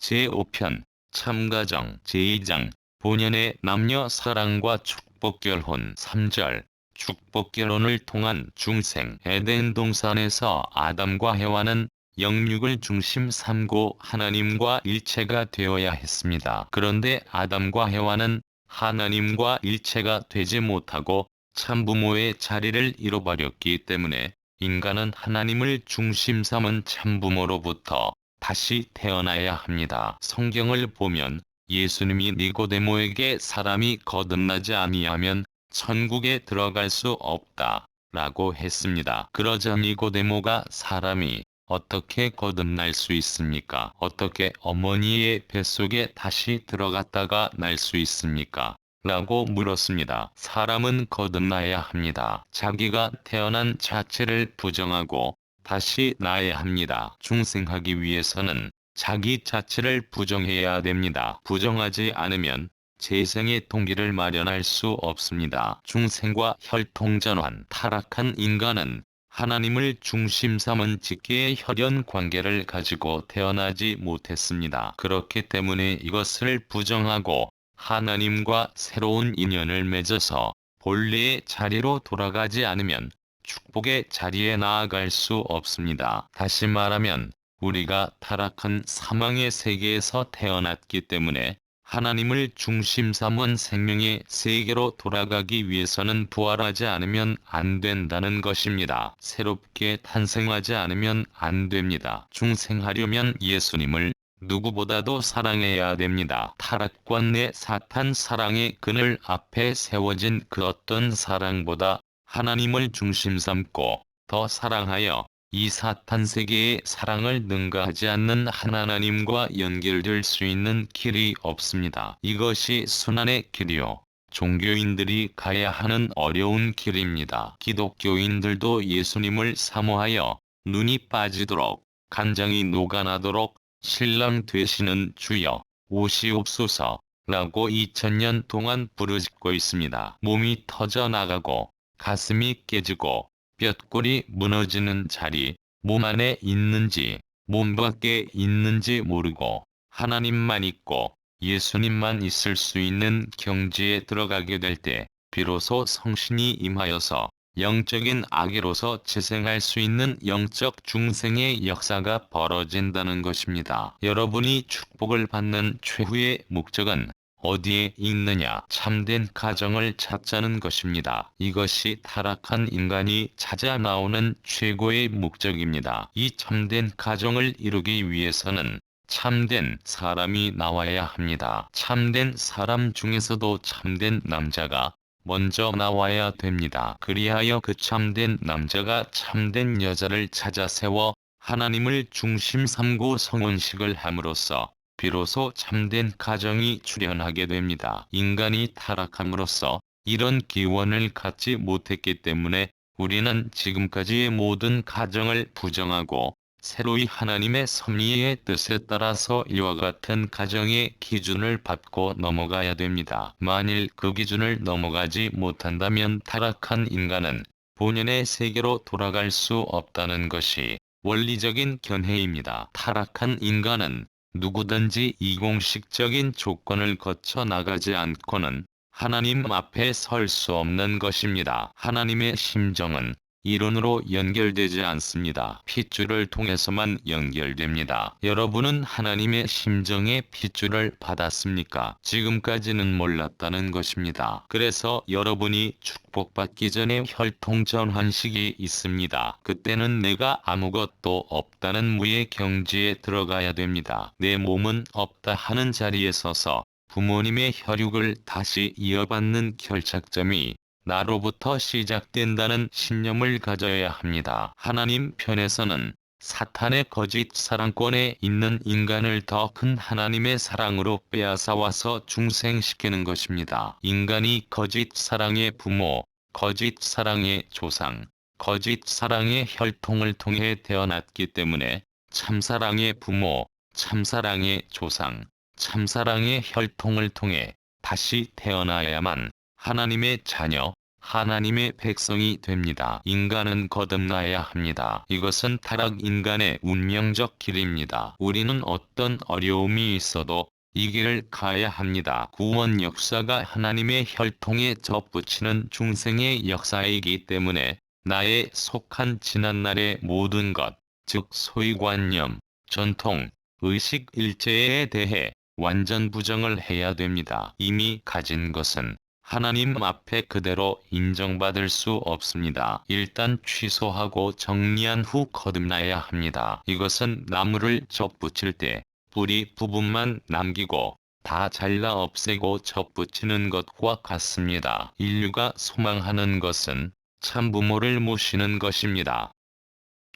제5편 참가정 제2장 본연의 남녀 사랑과 축복결혼 3절 축복결혼을 통한 중생 에덴 동산에서 아담과 해와는 영육을 중심 삼고 하나님과 일체가 되어야 했습니다. 그런데 아담과 해와는 하나님과 일체가 되지 못하고 참부모의 자리를 잃어버렸기 때문에 인간은 하나님을 중심 삼은 참부모로부터 다시 태어나야 합니다. 성경을 보면 예수님이 니고데모에게 사람이 거듭나지 아니하면 천국에 들어갈 수 없다 라고 했습니다. 그러자 니고데모가 사람이 어떻게 거듭날 수 있습니까? 어떻게 어머니의 뱃속에 다시 들어갔다가 날 수 있습니까? 라고 물었습니다. 사람은 거듭나야 합니다. 자기가 태어난 자체를 부정하고 다시 나야 합니다. 중생하기 위해서는 자기 자체를 부정해야 됩니다. 부정하지 않으면 재생의 동기를 마련할 수 없습니다. 중생과 혈통전환 타락한 인간은 하나님을 중심 삼은 직계의 혈연 관계를 가지고 태어나지 못했습니다. 그렇기 때문에 이것을 부정하고 하나님과 새로운 인연을 맺어서 본래의 자리로 돌아가지 않으면 축복의 자리에 나아갈 수 없습니다. 다시 말하면 우리가 타락한 사망의 세계에서 태어났기 때문에 하나님을 중심 삼은 생명의 세계로 돌아가기 위해서는 부활하지 않으면 안 된다는 것입니다. 새롭게 탄생하지 않으면 안 됩니다. 중생하려면 예수님을 누구보다도 사랑해야 됩니다. 타락과 사탄 사랑의 그늘 앞에 세워진 그 어떤 사랑보다 하나님을 중심 삼고 더 사랑하여 이 사탄 세계의 사랑을 능가하지 않는 하나님과 연결될 수 있는 길이 없습니다. 이것이 순환의 길이요. 종교인들이 가야 하는 어려운 길입니다. 기독교인들도 예수님을 사모하여 눈이 빠지도록 간장이 녹아나도록 신랑 되시는 주여 오시옵소서 라고 2000년 동안 부르짖고 있습니다. 몸이 터져나가고 가슴이 깨지고 뼈골이 무너지는 자리, 몸 안에 있는지 몸 밖에 있는지 모르고 하나님만 있고 예수님만 있을 수 있는 경지에 들어가게 될 때 비로소 성신이 임하여서 영적인 아기로서 재생할 수 있는 영적 중생의 역사가 벌어진다는 것입니다. 여러분이 축복을 받는 최후의 목적은 어디에 있느냐? 참된 가정을 찾자는 것입니다. 이것이 타락한 인간이 찾아 나오는 최고의 목적입니다. 이 참된 가정을 이루기 위해서는 참된 사람이 나와야 합니다. 참된 사람 중에서도 참된 남자가 먼저 나와야 됩니다. 그리하여 그 참된 남자가 참된 여자를 찾아 세워 하나님을 중심 삼고 성혼식을 함으로써 비로소 참된 가정이 출현하게 됩니다. 인간이 타락함으로써 이런 기원을 갖지 못했기 때문에 우리는 지금까지의 모든 가정을 부정하고 새로이 하나님의 섭리의 뜻에 따라서 이와 같은 가정의 기준을 밟고 넘어가야 됩니다. 만일 그 기준을 넘어가지 못한다면 타락한 인간은 본연의 세계로 돌아갈 수 없다는 것이 원리적인 견해입니다. 타락한 인간은 누구든지 이공식적인 조건을 거쳐 나가지 않고는 하나님 앞에 설 수 없는 것입니다. 하나님의 심정은 이론으로 연결되지 않습니다. 핏줄을 통해서만 연결됩니다. 여러분은 하나님의 심정의 핏줄을 받았습니까? 지금까지는 몰랐다는 것입니다. 그래서 여러분이 축복받기 전에 혈통전환식이 있습니다. 그때는 내가 아무것도 없다는 무의 경지에 들어가야 됩니다. 내 몸은 없다 하는 자리에 서서 부모님의 혈육을 다시 이어받는 결착점이 나로부터 시작된다는 신념을 가져야 합니다. 하나님 편에서는 사탄의 거짓 사랑권에 있는 인간을 더 큰 하나님의 사랑으로 빼앗아와서 중생시키는 것입니다. 인간이 거짓 사랑의 부모, 거짓 사랑의 조상, 거짓 사랑의 혈통을 통해 태어났기 때문에 참사랑의 부모, 참사랑의 조상, 참사랑의 혈통을 통해 다시 태어나야만 하나님의 자녀, 하나님의 백성이 됩니다. 인간은 거듭나야 합니다. 이것은 타락 인간의 운명적 길입니다. 우리는 어떤 어려움이 있어도 이 길을 가야 합니다. 구원 역사가 하나님의 혈통에 접붙이는 중생의 역사이기 때문에 나에 속한 지난날의 모든 것, 즉 소유관념, 전통, 의식 일체에 대해 완전 부정을 해야 됩니다. 이미 가진 것은 하나님 앞에 그대로 인정받을 수 없습니다. 일단 취소하고 정리한 후 거듭나야 합니다. 이것은 나무를 접붙일 때 뿌리 부분만 남기고 다 잘라 없애고 접붙이는 것과 같습니다. 인류가 소망하는 것은 참부모를 모시는 것입니다.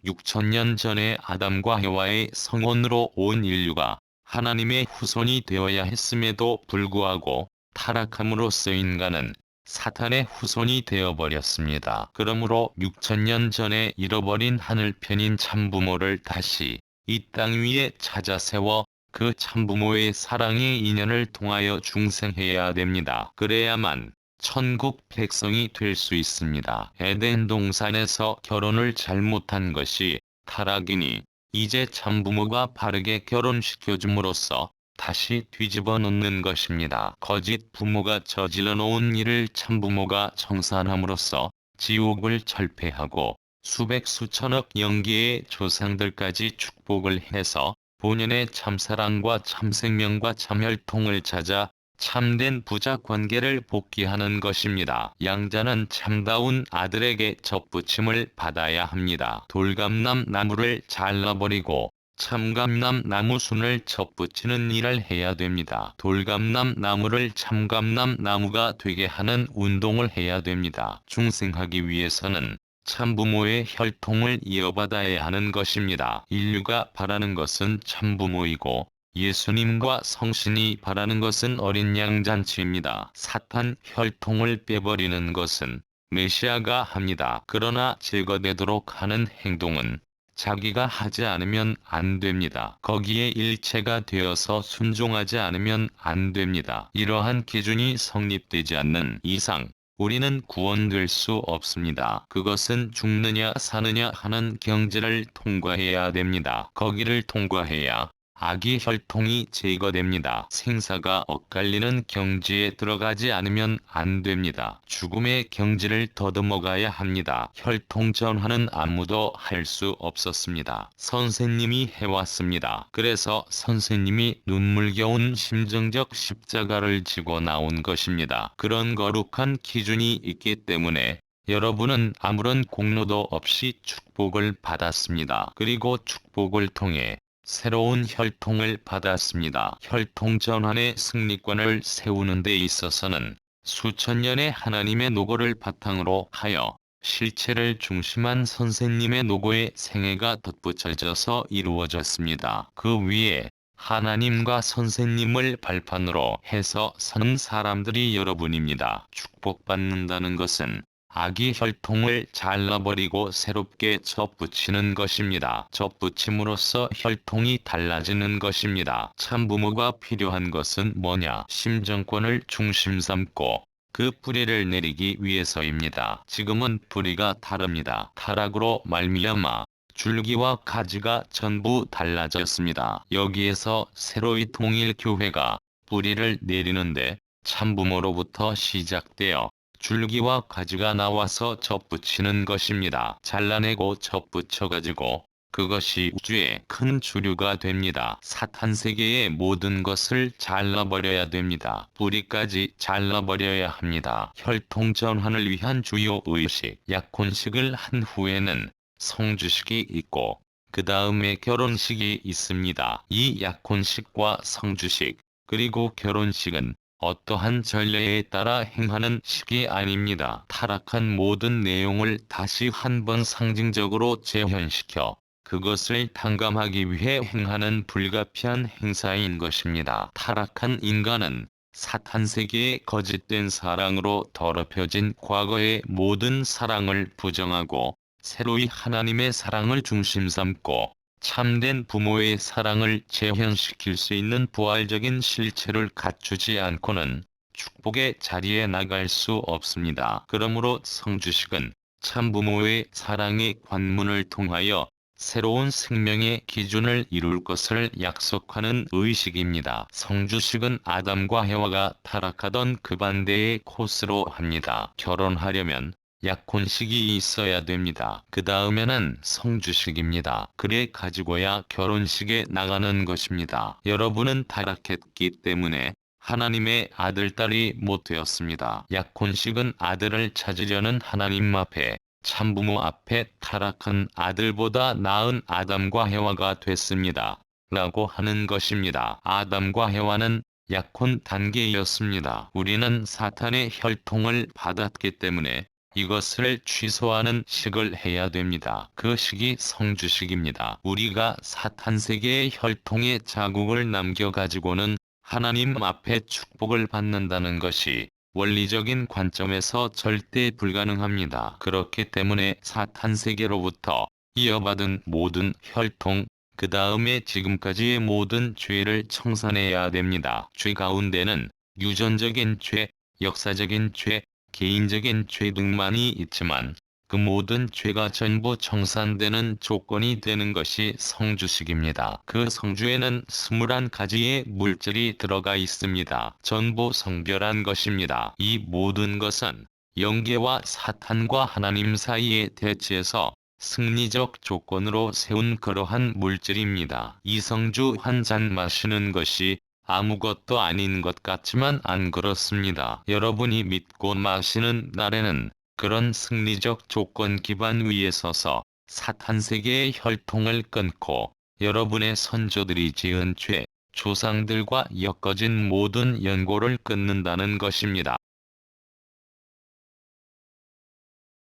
6천년 전에 아담과 해와의 성혼으로 온 인류가 하나님의 후손이 되어야 했음에도 불구하고 타락함으로써 인간은 사탄의 후손이 되어버렸습니다. 그러므로 6천년 전에 잃어버린 하늘편인 참부모를 다시 이 땅 위에 찾아 세워 그 참부모의 사랑의 인연을 통하여 중생해야 됩니다. 그래야만 천국 백성이 될 수 있습니다. 에덴 동산에서 결혼을 잘못한 것이 타락이니 이제 참부모가 바르게 결혼시켜줌으로써 다시 뒤집어 놓는 것입니다. 거짓 부모가 저질러 놓은 일을 참부모가 청산함으로써 지옥을 철폐하고 수백 수천억 영계의 조상들까지 축복을 해서 본연의 참사랑과 참생명과 참혈통을 찾아 참된 부자 관계를 복귀하는 것입니다. 양자는 참다운 아들에게 접붙임을 받아야 합니다. 돌감람 나무를 잘라버리고 참감람 나무순을 접붙이는 일을 해야 됩니다. 돌감람 나무를 참감람 나무가 되게 하는 운동을 해야 됩니다. 중생하기 위해서는 참부모의 혈통을 이어받아야 하는 것입니다. 인류가 바라는 것은 참부모이고 예수님과 성신이 바라는 것은 어린 양 잔치입니다. 사탄 혈통을 빼버리는 것은 메시아가 합니다. 그러나 제거되도록 하는 행동은 자기가 하지 않으면 안 됩니다. 거기에 일체가 되어서 순종하지 않으면 안 됩니다. 이러한 기준이 성립되지 않는 이상 우리는 구원될 수 없습니다. 그것은 죽느냐 사느냐 하는 경지를 통과해야 됩니다. 거기를 통과해야 악의 혈통이 제거됩니다. 생사가 엇갈리는 경지에 들어가지 않으면 안 됩니다. 죽음의 경지를 더듬어가야 합니다. 혈통 전환은 아무도 할 수 없었습니다. 선생님이 해왔습니다. 그래서 선생님이 눈물겨운 심정적 십자가를 지고 나온 것입니다. 그런 거룩한 기준이 있기 때문에 여러분은 아무런 공로도 없이 축복을 받았습니다. 그리고 축복을 통해 새로운 혈통을 받았습니다. 혈통 전환의 승리권을 세우는 데 있어서는 수천 년의 하나님의 노고를 바탕으로 하여 실체를 중심한 선생님의 노고의 생애가 덧붙여져서 이루어졌습니다. 그 위에 하나님과 선생님을 발판으로 해서 서는 사람들이 여러분입니다. 축복받는다는 것은 악의 혈통을 잘라버리고 새롭게 접붙이는 것입니다. 접붙임으로써 혈통이 달라지는 것입니다. 참부모가 필요한 것은 뭐냐? 심정권을 중심 삼고 그 뿌리를 내리기 위해서입니다. 지금은 뿌리가 다릅니다. 타락으로 말미암아 줄기와 가지가 전부 달라졌습니다. 여기에서 새로이 통일교회가 뿌리를 내리는데 참부모로부터 시작되어 줄기와 가지가 나와서 접붙이는 것입니다. 잘라내고 접붙여가지고 그것이 우주의 큰 주류가 됩니다. 사탄 세계의 모든 것을 잘라버려야 됩니다. 뿌리까지 잘라버려야 합니다. 혈통 전환을 위한 주요 의식, 약혼식을 한 후에는 성주식이 있고 그 다음에 결혼식이 있습니다. 이 약혼식과 성주식 그리고 결혼식은 어떠한 전례에 따라 행하는 식이 아닙니다. 타락한 모든 내용을 다시 한번 상징적으로 재현시켜 그것을 탕감하기 위해 행하는 불가피한 행사인 것입니다. 타락한 인간은 사탄 세계의 거짓된 사랑으로 더럽혀진 과거의 모든 사랑을 부정하고 새로이 하나님의 사랑을 중심 삼고 참된 부모의 사랑을 재현시킬 수 있는 부활적인 실체를 갖추지 않고는 축복의 자리에 나갈 수 없습니다. 그러므로 성주식은 참부모의 사랑의 관문을 통하여 새로운 생명의 기준을 이룰 것을 약속하는 의식입니다. 성주식은 아담과 해와가 타락하던 그 반대의 코스로 합니다. 결혼하려면 약혼식이 있어야 됩니다. 그 다음에는 성주식입니다. 그래 가지고야 결혼식에 나가는 것입니다. 여러분은 타락했기 때문에 하나님의 아들, 딸이 못 되었습니다. 약혼식은 아들을 찾으려는 하나님 앞에, 참부모 앞에 타락한 아들보다 나은 아담과 해와가 됐습니다. 라고 하는 것입니다. 아담과 해와는 약혼 단계였습니다. 우리는 사탄의 혈통을 받았기 때문에 이것을 취소하는 식을 해야 됩니다. 그 식이 성주식입니다. 우리가 사탄 세계의 혈통의 자국을 남겨가지고는 하나님 앞에 축복을 받는다는 것이 원리적인 관점에서 절대 불가능합니다. 그렇기 때문에 사탄 세계로부터 이어받은 모든 혈통, 그 다음에 지금까지의 모든 죄를 청산해야 됩니다. 죄 가운데는 유전적인 죄, 역사적인 죄, 개인적인 죄 등만이 있지만 그 모든 죄가 전부 청산되는 조건이 되는 것이 성주식입니다. 그 성주에는 21가지의 물질이 들어가 있습니다. 전부 성결한 것입니다. 이 모든 것은 영계와 사탄과 하나님 사이의 대치에서 승리적 조건으로 세운 그러한 물질입니다. 이 성주 한 잔 마시는 것이 아무것도 아닌 것 같지만 안 그렇습니다. 여러분이 믿고 마시는 날에는 그런 승리적 조건 기반 위에 서서 사탄 세계의 혈통을 끊고 여러분의 선조들이 지은 죄, 조상들과 엮어진 모든 연고를 끊는다는 것입니다.